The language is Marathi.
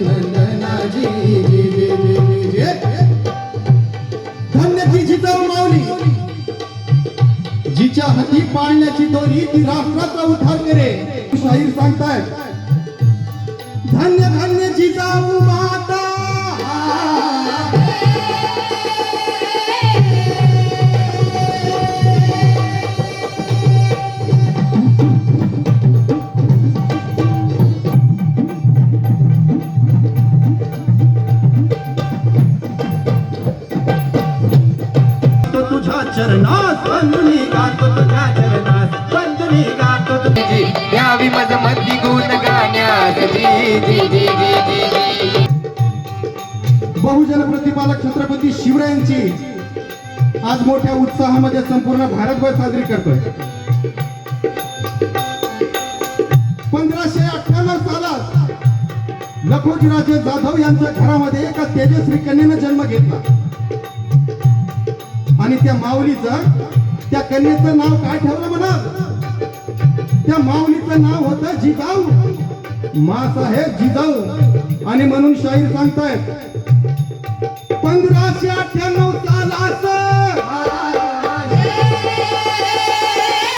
नंदनाजी धन्य ती जिजाऊ माऊली, जिच्या हाती पाळण्याची दोरी ती राष्ट्राचा उद्धार करे. शाहीर सांगताय धन्य धन्य जिजाऊ माता, तुझ्या चरणात बंधुनी गातो, तुझ्या चरणात बंधुनी गातो. यावी मज मधी गुण गाण्यात बहुजन प्रतिपालक छत्रपती शिवरायांची आज मोठ्या उत्साहामध्ये संपूर्ण भारतभर साजरी करतोय. 1598 सालात लखोजीराजे जाधव यांच्या घरामध्ये एका तेजस्वी कन्येने जन्म घेतला आणि त्या माऊलीचं, त्या कन्येचं नाव काय ठेवलं म्हणा? त्या माऊलीचं नाव होतं जिजाऊ, मासाहेब जिजाऊ. आणि म्हणून शाहीर सांगतायत 15